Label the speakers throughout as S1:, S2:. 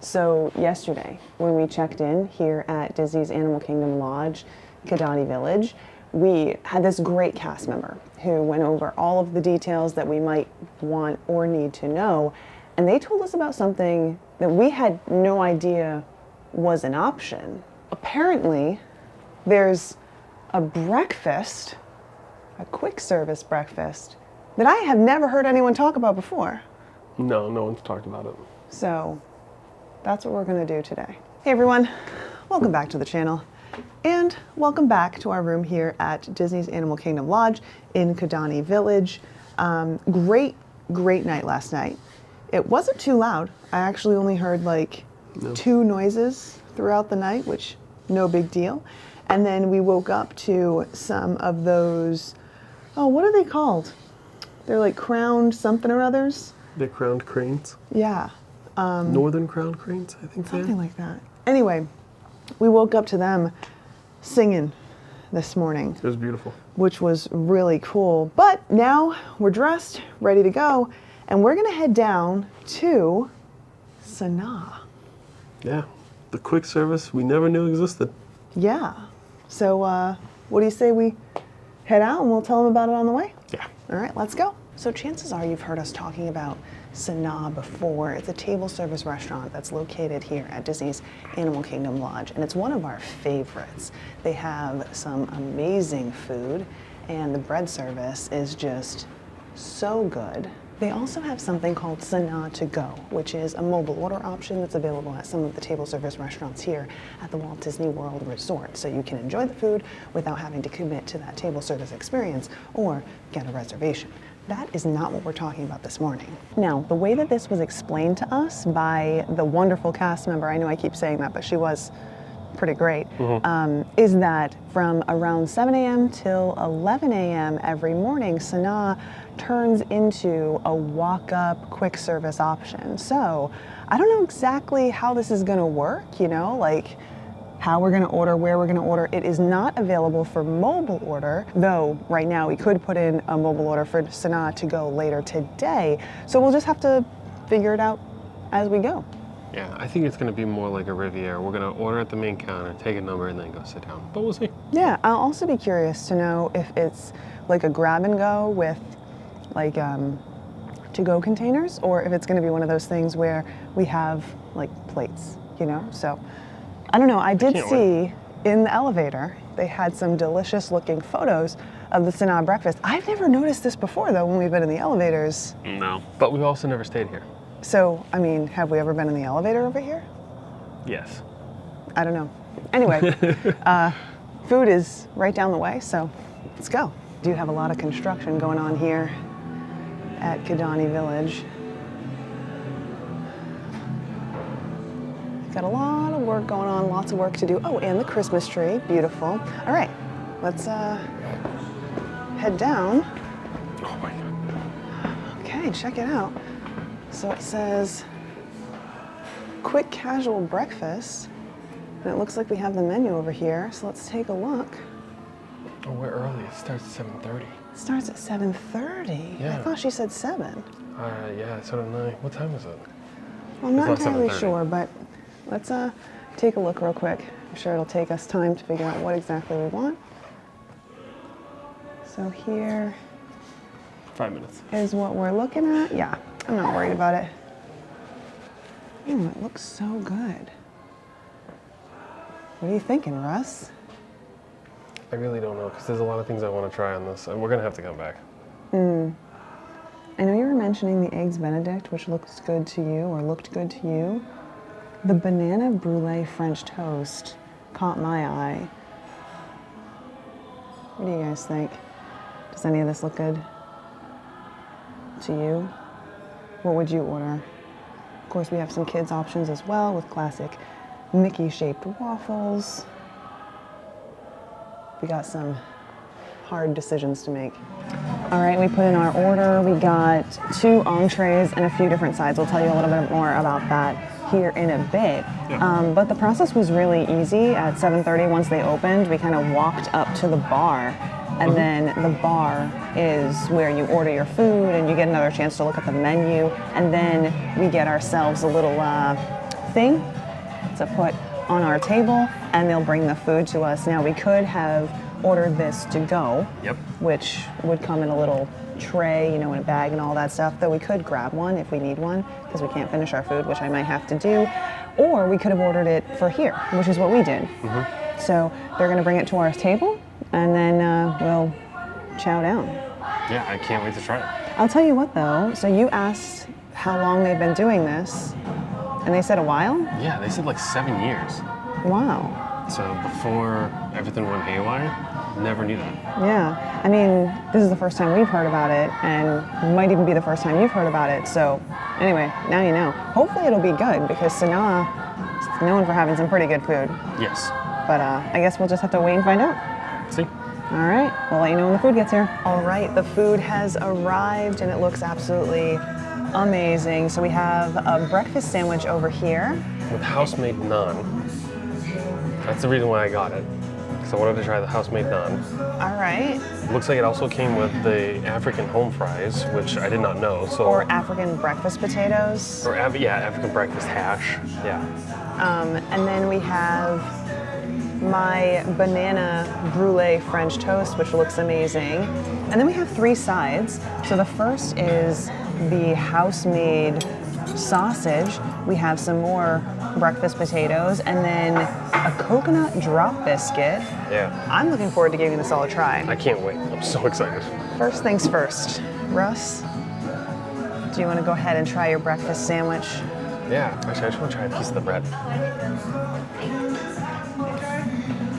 S1: So yesterday, when we checked in here at Disney's Animal Kingdom Lodge, Kidani Village, we had this great cast member who went over all of the details that we might want or need to know, and they told us about something that we had no idea was an option. Apparently, there's a breakfast, a quick service breakfast, that I have never heard anyone talk about before.
S2: No one's talked about it.
S1: So that's what we're going to do today. Hey everyone, welcome back to the channel, and welcome back to our room here at Disney's Animal Kingdom Lodge in Kidani Village. Great night last night. It wasn't too loud. I actually only heard like two noises throughout the night, which no big deal. And then we woke up to some of those, oh, what are they called? They're like crowned something or others.
S2: They're crowned cranes?
S1: Yeah.
S2: Northern crowned cranes, I think.
S1: Something like that. Anyway, we woke up to them singing this morning.
S2: It was beautiful. Which
S1: was really cool. But now we're dressed, ready to go, and we're gonna head down to Sanaa.
S2: Yeah, the quick service we never knew existed.
S1: Yeah. So what do you say we head out and we'll tell them about it on the way?
S2: Yeah.
S1: All right, let's go. So chances are you've heard us talking about Sanaa before. It's a table service restaurant that's located here at Disney's Animal Kingdom Lodge, and it's one of our favorites. They have some amazing food, and the bread service is just so good. They also have something called Sanaa to go, which is a mobile order option that's available at some of the table service restaurants here at the Walt Disney World Resort. So you can enjoy the food without having to commit to that table service experience or get a reservation. That is not what we're talking about this morning. Now, the way that this was explained to us by the wonderful cast member, I know I keep saying that, but she was pretty great, is that from around 7 a.m. till 11 a.m. every morning, Sanaa turns into a walk-up quick service option. So I don't know exactly how this is gonna work, like how we're gonna order, where we're gonna order. It is not available for mobile order, though right now we could put in a mobile order for Sanaa to go later today. So we'll just have to figure it out as we go.
S2: Yeah, I think it's gonna be more like a Riviera. We're gonna order at the main counter, take a number, and then go sit down. But we'll see.
S1: Yeah, I'll also be curious to know if it's like a grab and go with like to-go containers, or if it's gonna be one of those things where we have like plates, So I don't know. I did see in the elevator, they had some delicious looking photos of the Sanaa breakfast. I've never noticed this before though when we've been in the elevators.
S2: No, but we've also never stayed here.
S1: So, I mean, have we ever been in the elevator over here?
S2: Yes.
S1: I don't know. Anyway, food is right down the way, so let's go. We do have a lot of construction going on here at Kidani Village. Got a lot of work going on, lots of work to do. Oh, and the Christmas tree, beautiful. All right, let's head down.
S2: Oh my God.
S1: Okay, check it out. So it says quick casual breakfast, and it looks like we have the menu over here. So let's take a look.
S2: Oh, we're early. It starts at 7:30.
S1: It starts at 7:30.
S2: Yeah.
S1: I thought she said 7.
S2: Yeah, so did I. What time is it?
S1: Well, I'm not entirely sure, but let's take a look real quick. I'm sure it'll take us time to figure out what exactly we want. So here
S2: 5 minutes.
S1: is what we're looking at. Yeah, I'm not worried about it. Oh, it looks so good. What are you thinking, Russ?
S2: I really don't know, because there's a lot of things I want to try on this, and we're going to have to come back.
S1: I know you were mentioning the Eggs Benedict, which looks good to you, or looked good to you. The banana brulee French toast caught my eye. What do you guys think? Does any of this look good to you? What would you order? Of course, we have some kids' options as well with classic Mickey-shaped waffles. We got some hard decisions to make. All right, we put in our order. We got 2 entrees and a few different sides. We'll tell you a little bit more about that here in a bit. Yeah. But the process was really easy. At 7:30, once they opened, we kind of walked up to the bar, and then the bar is where you order your food and you get another chance to look at the menu, and then we get ourselves a little thing to put on our table, and they'll bring the food to us. Now, we could have ordered this to go,
S2: Yep.
S1: which would come in a little tray, you know, in a bag and all that stuff, though we could grab one if we need one, because we can't finish our food, which I might have to do. Or we could have ordered it for here, which is what we did. So they're gonna bring it to our table, and then we'll chow down.
S2: Yeah, I can't wait to try it.
S1: I'll tell you what though, so you asked how long they've been doing this, and they said a while?
S2: Yeah, they said like 7 years.
S1: Wow.
S2: So before everything went haywire, never knew that.
S1: Yeah, I mean, this is the first time we've heard about it, and it might even be the first time you've heard about it. So anyway, now you know. Hopefully it'll be good, because Sanaa is known for having some pretty good food.
S2: Yes.
S1: But I guess we'll just have to wait and find out.
S2: See?
S1: All right, we'll let you know when the food gets here. All right, the food has arrived, and it looks absolutely amazing. So we have a breakfast sandwich over here.
S2: With house-made naan. That's the reason why I got it. Because I wanted to try the house-made naan.
S1: All right.
S2: Looks like it also came with the African home fries, which I did not know. So.
S1: Or African breakfast potatoes.
S2: Or African breakfast hash. Yeah.
S1: And then we have my banana brulee French toast, which looks amazing. And then we have 3 sides. So the first is the house-made sausage. We have some more breakfast potatoes, and then a coconut drop biscuit.
S2: Yeah.
S1: I'm looking forward to giving this all a try.
S2: I can't wait. I'm so excited.
S1: First things first. Russ, do you want to go ahead and try your breakfast sandwich?
S2: Yeah. Actually, I just want to try a piece of the bread.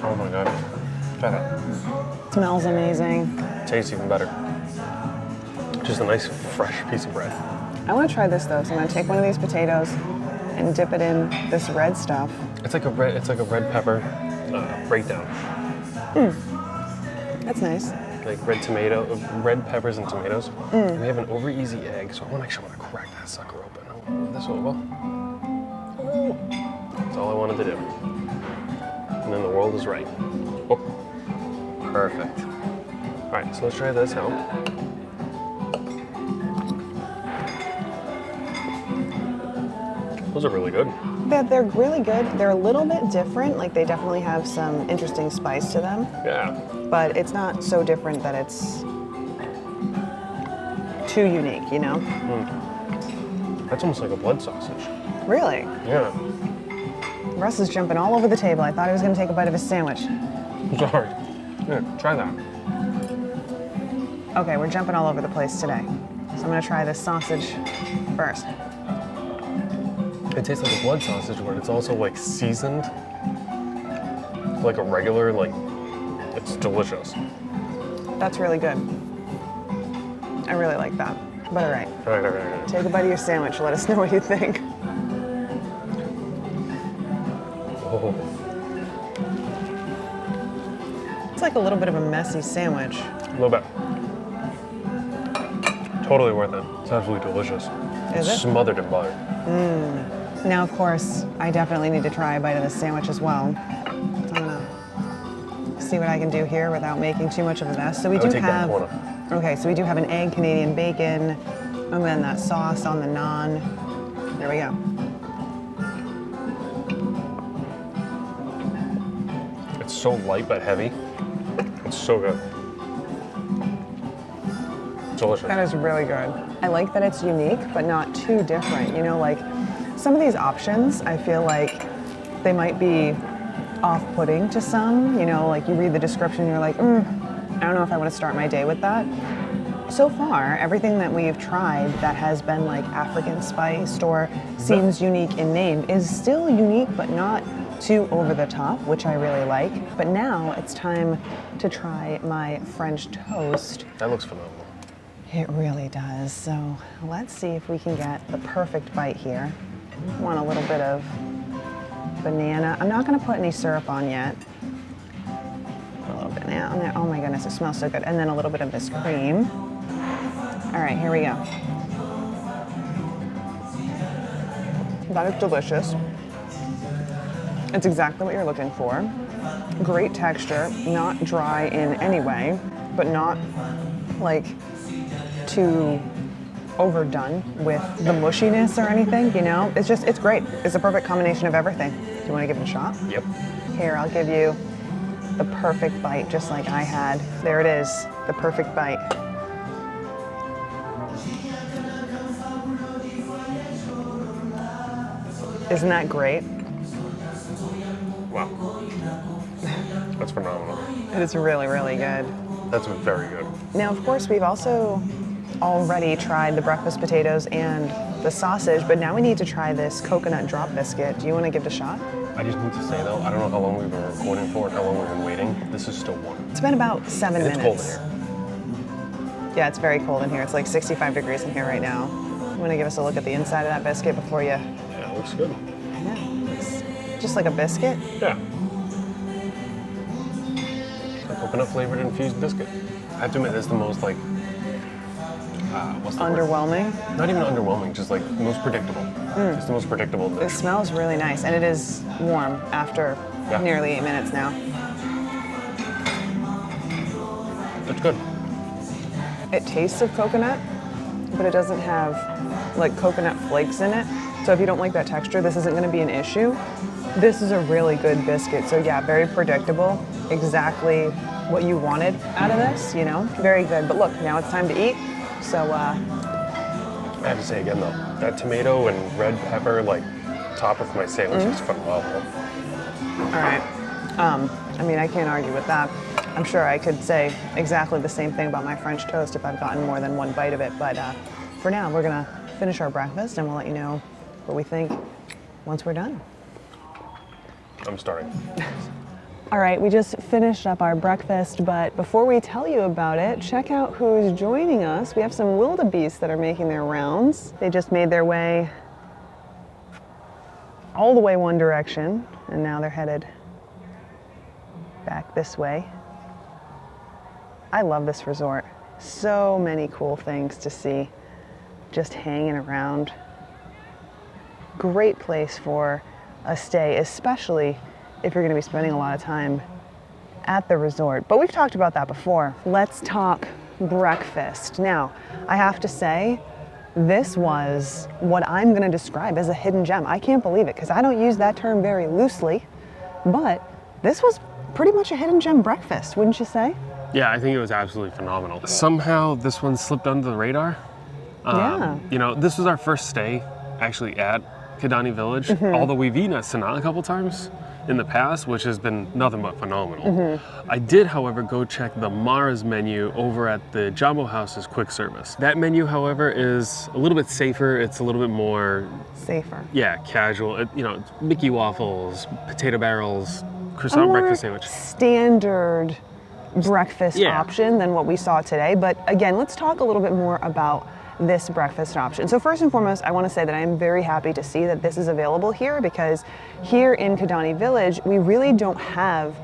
S2: Oh my god. Try that.
S1: Smells amazing.
S2: Tastes even better. Just a nice, fresh piece of bread.
S1: I want to try this though, so I'm going to take one of these potatoes and dip it in this red stuff.
S2: It's like a red pepper breakdown.
S1: That's nice.
S2: Like red peppers and tomatoes. And we have an over easy egg, so I want to crack that sucker open. Oh, this one will. Oh. That's all I wanted to do. And then the world is right. Oh, perfect. All right, so let's try this out. Those are really good.
S1: Yeah, they're really good. They're a little bit different. Like, they definitely have some interesting spice to them.
S2: Yeah.
S1: But it's not so different that it's too unique, you know?
S2: That's almost like a blood sausage.
S1: Really?
S2: Yeah.
S1: Russ is jumping all over the table. I thought he was going to take a bite of his sandwich.
S2: Sorry. Here, try that.
S1: Okay, we're jumping all over the place today. So I'm going to try this sausage first.
S2: It tastes like a blood sausage, but it's also like seasoned. Like a regular, it's delicious.
S1: That's really good. I really like that. But all right,
S2: All right.
S1: take a bite of your sandwich. Let us know what you think.
S2: Oh,
S1: It's like a little bit of a messy sandwich.
S2: a little bit. Totally worth it. It's absolutely delicious.
S1: Is it?
S2: Smothered in butter.
S1: Now, of course, I definitely need to try a bite of this sandwich as well. I'm gonna see what I can do here without making too much of a mess. So we
S2: I would
S1: do
S2: take that
S1: have,
S2: corner.
S1: okay, so we do have an egg, Canadian bacon, and then that sauce on the naan. There we go.
S2: It's so light but heavy. It's so good. Delicious.
S1: That is really good. I like that it's unique, but not too different. You know, like some of these options, I feel like they might be off-putting to some. You know, like you read the description, you're like, I don't know if I want to start my day with that. So far, everything that we've tried that has been like African spiced or seems unique in name is still unique, but not too over the top, which I really like. But now it's time to try my French toast.
S2: That looks phenomenal.
S1: It really does. So let's see if we can get the perfect bite here. Want a little bit of banana. I'm not going to put any syrup on yet. Put a little bit now on there. Oh my goodness, it smells so good. And then a little bit of this cream. All right, here we go. That is delicious. It's exactly what you're looking for. Great texture, not dry in any way, but not like too overdone with the mushiness or anything, you know? It's great. It's a perfect combination of everything. Do you want to give it a shot?
S2: Yep.
S1: Here, I'll give you the perfect bite, just like I had. There it is, the perfect bite. Isn't that great?
S2: Wow. That's phenomenal.
S1: It is really, really good.
S2: That's very good.
S1: Now, of course, we've also already tried the breakfast potatoes and the sausage, but now we need to try this coconut drop biscuit. Do you want to give it a shot?
S2: I just need to say though, I don't know how long we've been recording for and how long we've been waiting. This is still warm.
S1: It's been about 7 minutes.
S2: It's cold in here.
S1: Yeah, it's very cold in here. It's like 65 degrees in here right now. I'm gonna give us a look at the inside of that biscuit before you.
S2: Yeah, it looks good.
S1: Yeah, it's just like a biscuit.
S2: Yeah. It's a coconut flavored infused biscuit. I have to admit, it's the most like, what's the word?
S1: Underwhelming.
S2: Not even underwhelming, just like most predictable. It's the most predictable
S1: It
S2: dish.
S1: smells really nice, and it is warm after nearly 8 minutes now.
S2: It's good.
S1: It tastes of coconut, but it doesn't have like coconut flakes in it. So if you don't like that texture, this isn't gonna be an issue. This is a really good biscuit. So yeah, very predictable. Exactly what you wanted out of this, you know? Very good. But look, now it's time to eat. So
S2: I have to say again though, that tomato and red pepper like topper for my sandwich is phenomenal.
S1: all right. I mean, I can't argue with that. I'm sure I could say exactly the same thing about my French toast if I've gotten more than one bite of it. But for now, we're gonna finish our breakfast and we'll let you know what we think once we're done.
S2: I'm starting.
S1: All right, we just finished up our breakfast, but before we tell you about it, check out who's joining us. We have some wildebeest that are making their rounds. They just made their way all the way one direction, and now they're headed back this way. I love this resort. So many cool things to see, just hanging around. Great place for a stay, especially if you're going to be spending a lot of time at the resort. But we've talked about that before. Let's talk breakfast. Now, I have to say, this was what I'm going to describe as a hidden gem. I can't believe it because I don't use that term very loosely, but this was pretty much a hidden gem breakfast, wouldn't you say?
S2: Yeah, I think it was absolutely phenomenal. Somehow this one slipped under the radar.
S1: Yeah.
S2: You know, this was our first stay actually at Kidani Village, although we've eaten at Sanaa a couple times in the past, which has been nothing but phenomenal. I did, however, go check the Mara's menu over at the Jumbo House's quick service. That menu, however, is a little bit safer. It's a little bit more...
S1: Safer.
S2: Yeah, casual. You know, Mickey waffles, potato barrels, croissant breakfast sandwich.
S1: Standard breakfast option than what we saw today. But again, let's talk a little bit more about this breakfast option. So first and foremost, I want to say that I am very happy to see that this is available here, because here in Kidani Village, we really don't have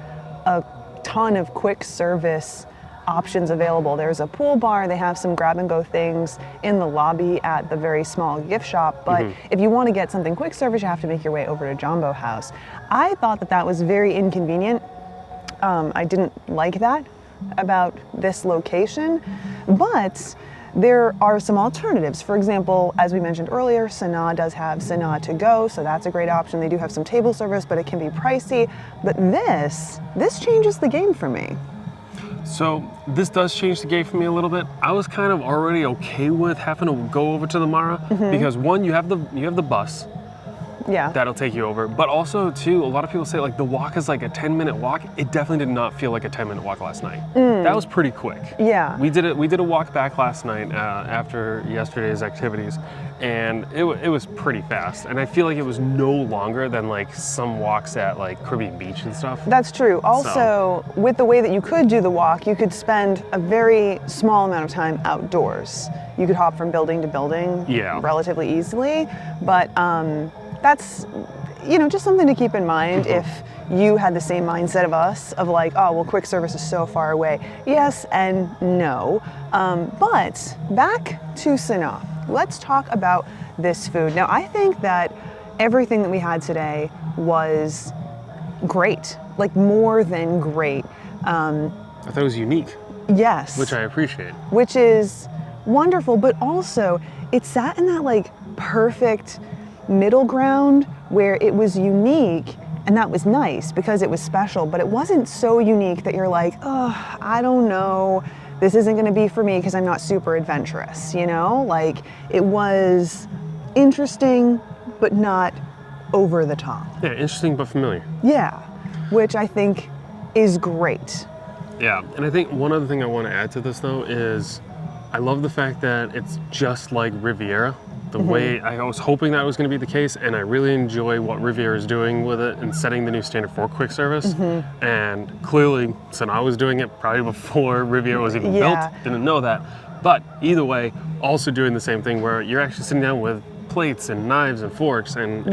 S1: a ton of quick service options available. There's a pool bar, they have some grab and go things in the lobby at the very small gift shop, but if you want to get something quick service, you have to make your way over to Jumbo House. I thought that that was very inconvenient. I didn't like that about this location, but there are some alternatives. For example, as we mentioned earlier, Sanaa does have Sanaa to go, so that's a great option. They do have some table service, but it can be pricey. But this changes the game for me.
S2: So this does change the game for me a little bit. I was kind of already okay with having to go over to the Mara because one, you have the bus.
S1: Yeah.
S2: That'll take you over. But also too, a lot of people say like the walk is like a 10-minute walk. It definitely did not feel like a 10-minute walk last night. That was pretty quick.
S1: Yeah.
S2: We did a walk back last night after yesterday's activities, and it was pretty fast. And I feel like it was no longer than like some walks at like Caribbean Beach and stuff.
S1: That's true. Also, with the way that you could do the walk, you could spend a very small amount of time outdoors. You could hop from building to building relatively easily, but that's, you know, just something to keep in mind if you had the same mindset of us of like, oh, well, quick service is so far away. Yes and no. But back to Sanaa. Let's talk about this food. Now, I think that everything that we had today was great, like more than great.
S2: I thought it was unique.
S1: Yes.
S2: Which I appreciate.
S1: Which is wonderful, but also it sat in that like perfect middle ground where it was unique, and that was nice because it was special, but it wasn't so unique that you're like, oh, I don't know, this isn't gonna be for me because I'm not super adventurous, you know? Like, it was interesting, but not over the top.
S2: Yeah, interesting but familiar.
S1: Yeah, which I think is great.
S2: Yeah, and I think one other thing I want to add to this though is I love the fact that it's just like Riviera. The way I was hoping that was going to be the case, and I really enjoy what Riviera is doing with it and setting the new standard for quick service. And clearly, Sanaa was doing it probably before Riviera was even built. Didn't know that. But either way, also doing the same thing where you're actually sitting down with plates and knives and forks, and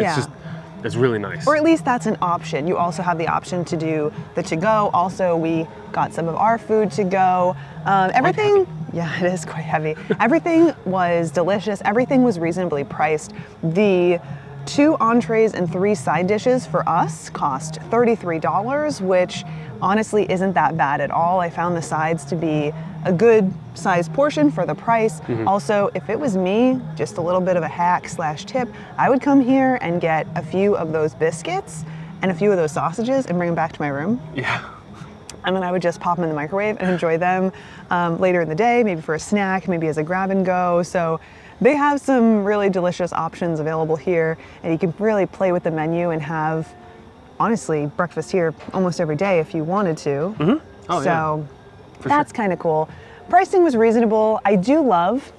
S2: it's really nice.
S1: Or at least that's an option. You also have the option to do the to-go. Also, we got some of our food to go. Everything, yeah, it is quite heavy. Everything was delicious. Everything was reasonably priced. The 2 entrees and 3 side dishes for us cost $33, which honestly isn't that bad at all. I found the sides to be a good size portion for the price. Also, if it was me, just a little bit of a hack / tip, I would come here and get a few of those biscuits and a few of those sausages and bring them back to my room.
S2: Yeah.
S1: And then I would just pop them in the microwave and enjoy them later in the day, maybe for a snack, maybe as a grab and go. So they have some really delicious options available here, and you can really play with the menu and have, honestly, breakfast here almost every day if you wanted to.
S2: Oh,
S1: so that's kind of cool. Pricing was reasonable. I do love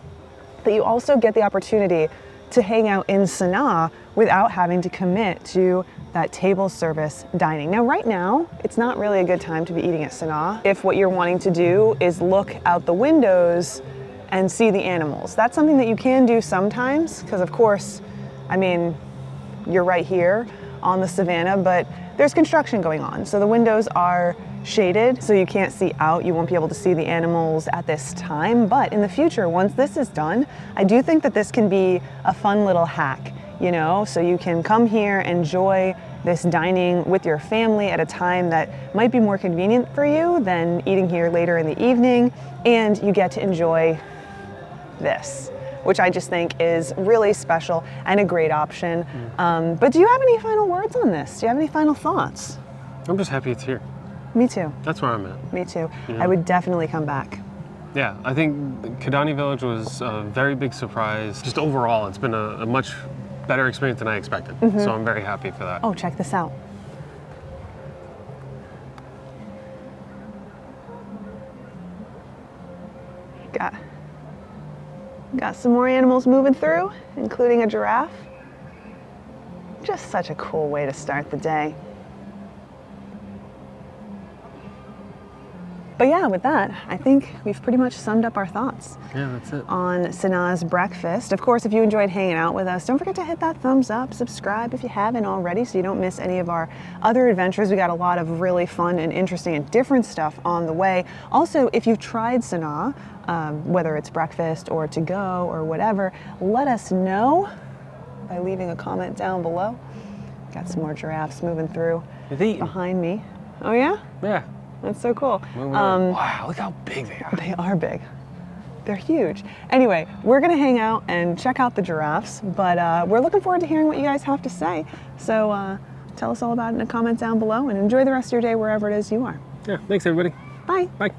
S1: that you also get the opportunity to hang out in Sanaa without having to commit to that table service dining. Now, right now, it's not really a good time to be eating at Sanaa if what you're wanting to do is look out the windows and see the animals. That's something that you can do sometimes, because of course, I mean, you're right here on the savannah, but there's construction going on. So the windows are shaded, so you can't see out. You won't be able to see the animals at this time. But in the future, once this is done, I do think that this can be a fun little hack, you know? So you can come here, enjoy this dining with your family at a time that might be more convenient for you than eating here later in the evening, and you get to enjoy this, which I just think is really special and a great option. But do you have any final words on this? Do you have any final thoughts?
S2: I'm just happy it's here.
S1: Me too.
S2: That's where I'm at.
S1: Me too.
S2: Yeah.
S1: I would definitely come back.
S2: Yeah, I think Kidani Village was a very big surprise. Just overall, it's been a much better experience than I expected. So I'm very happy for that.
S1: Oh, check this out. Got some more animals moving through, including a giraffe. Just such a cool way to start the day. But yeah, with that, I think we've pretty much summed up our thoughts.
S2: Yeah, that's it.
S1: On Sanaa's breakfast. Of course, if you enjoyed hanging out with us, don't forget to hit that thumbs up, subscribe if you haven't already so you don't miss any of our other adventures. We got a lot of really fun and interesting and different stuff on the way. Also, if you've tried Sanaa, whether it's breakfast or to go or whatever, let us know by leaving a comment down below. Got some more giraffes moving through behind me. Oh yeah?
S2: Yeah.
S1: That's so cool.
S2: Wow, look how big they are.
S1: They are big. They're huge. Anyway, we're gonna hang out and check out the giraffes, but we're looking forward to hearing what you guys have to say. So tell us all about it in a comment down below, and enjoy the rest of your day wherever it is you are.
S2: Yeah, thanks everybody.
S1: Bye.
S2: Bye.